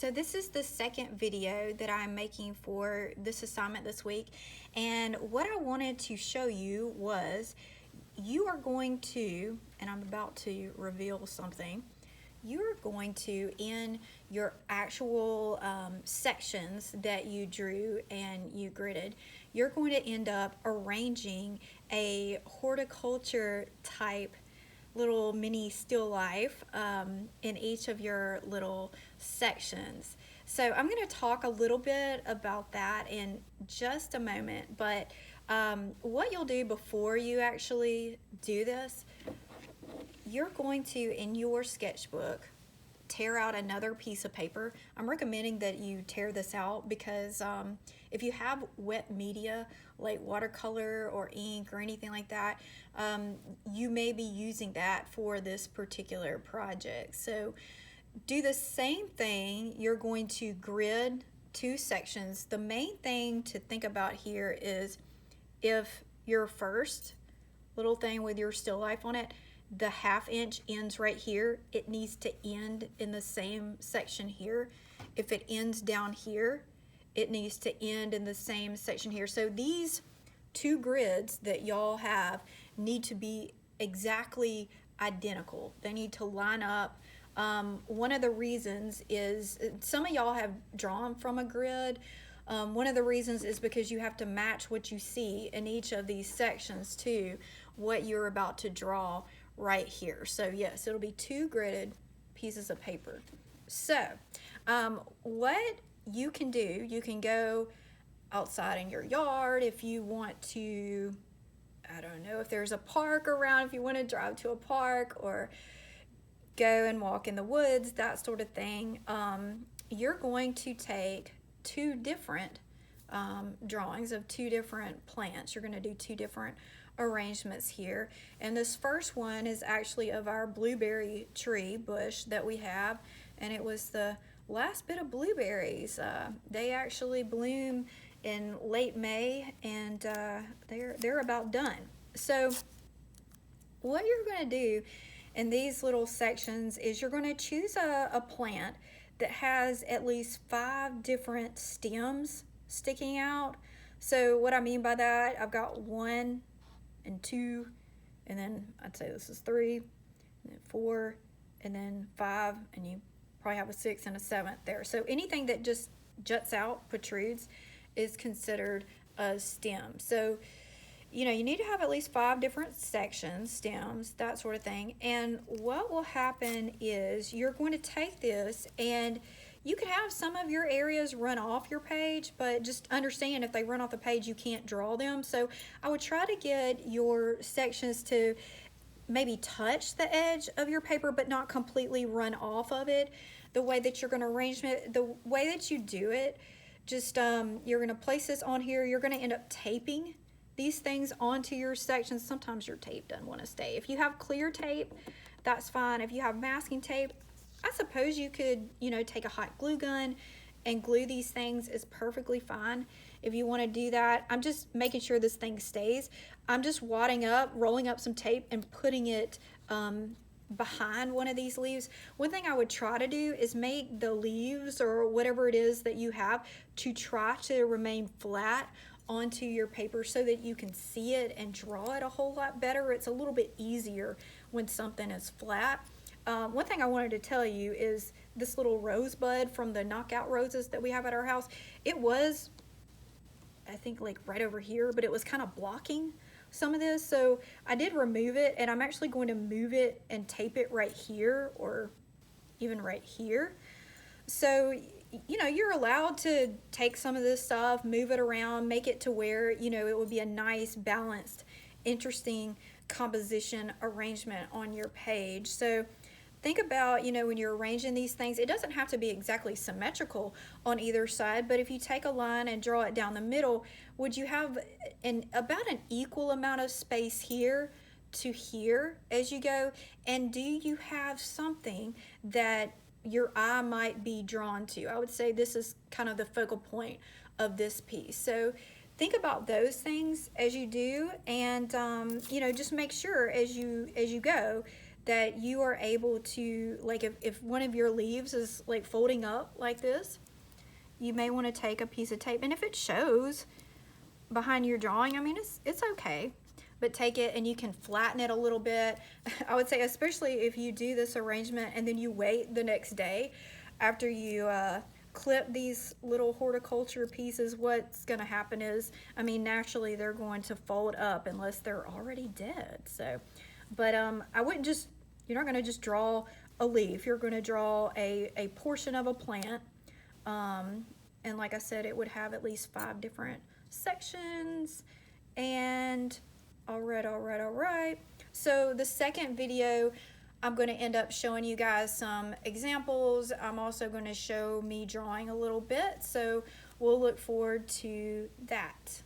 So this is the second video that I'm making for this assignment this week, and what I wanted to show you was you are going to, and I'm about to reveal something, you're going to, in your actual sections that you drew and you gridded, you're going to end up arranging a horticulture type little mini still life in each of your little sections. So I'm going to talk a little bit about that in just a moment, but what you'll do before you actually do this, you're going to, in your sketchbook, tear out another piece of paper. I'm recommending that you tear this out because if you have wet media like watercolor or ink or anything like that, you may be using that for this particular project. So do the same thing. You're going to grid two sections. The main thing to think about here is if your first little thing with your still life on it, the 1/2 inch ends right here, it needs to end in the same section here. If it ends down here, it needs to end in the same section here. So these two grids that y'all have need to be exactly identical. They need to line up. One of the reasons is some of y'all have drawn from a grid. One of the reasons is because you have to match what you see in each of these sections to what you're about to draw right here. So yes, it'll be two gridded pieces of paper. So what you can do, you can go outside in your yard if you want to, I don't know, if there's a park around, if you want to drive to a park or go and walk in the woods, that sort of thing. You're going to take two different drawings of two different plants. You're going to do two different arrangements here, and this first one is actually of our blueberry tree bush that we have, and it was the last bit of blueberries. They actually bloom in late May, and they're about done. So what you're going to do in these little sections is you're going to choose a plant that has at least 5 different stems sticking out. So what I mean by that, I've got 1 and 2, and then I'd say this is 3, and then 4, and then 5, and you probably have a 6th and a 7th there. So anything that just juts out, protrudes, is considered a stem. So you know, you need to have at least 5 different sections, stems, that sort of thing. And what will happen is you're going to take this, and you can have some of your areas run off your page, but just understand if they run off the page, you can't draw them. So I would try to get your sections to maybe touch the edge of your paper, but not completely run off of it. The way that you're going to arrange it, the way that you do it, just you're going to place this on here. You're going to end up taping these things onto your sections. Sometimes your tape doesn't want to stay. If you have clear tape, that's fine. If you have masking tape, I suppose you could, you know, take a hot glue gun and glue these things is perfectly fine. If you want to do that, I'm just making sure this thing stays. I'm just wadding up, rolling up some tape and putting it behind one of these leaves. One thing I would try to do is make the leaves or whatever it is that you have to try to remain flat onto your paper so that you can see it and draw it a whole lot better. It's a little bit easier when something is flat. One thing I wanted to tell you is this little rosebud from the knockout roses that we have at our house. It was, I think, like right over here, but it was kind of blocking some of this. So I did remove it, and I'm actually going to move it and tape it right here or even right here. So you know, you're allowed to take some of this stuff, move it around, make it to where, you know, it would be a nice, balanced, interesting composition arrangement on your page. So think about, you know, when you're arranging these things, it doesn't have to be exactly symmetrical on either side, but if you take a line and draw it down the middle, would you have about an equal amount of space here to here as you go? And do you have something that your eye might be drawn to? I would say this is kind of the focal point of this piece. So think about those things as you do, and you know, just make sure as you go that you are able to, like if one of your leaves is like folding up like this, you may want to take a piece of tape, and if it shows behind your drawing, I mean, it's okay, but take it and you can flatten it a little bit. I would say, especially if you do this arrangement and then you wait the next day after you clip these little horticulture pieces, what's going to happen is, I mean, naturally they're going to fold up unless they're already dead. So, but I wouldn't just, you're not going to just draw a leaf. You're going to draw a portion of a plant. And like I said, it would have at least 5 different sections. And all right. So the second video, I'm going to end up showing you guys some examples. I'm also going to show me drawing a little bit. So we'll look forward to that.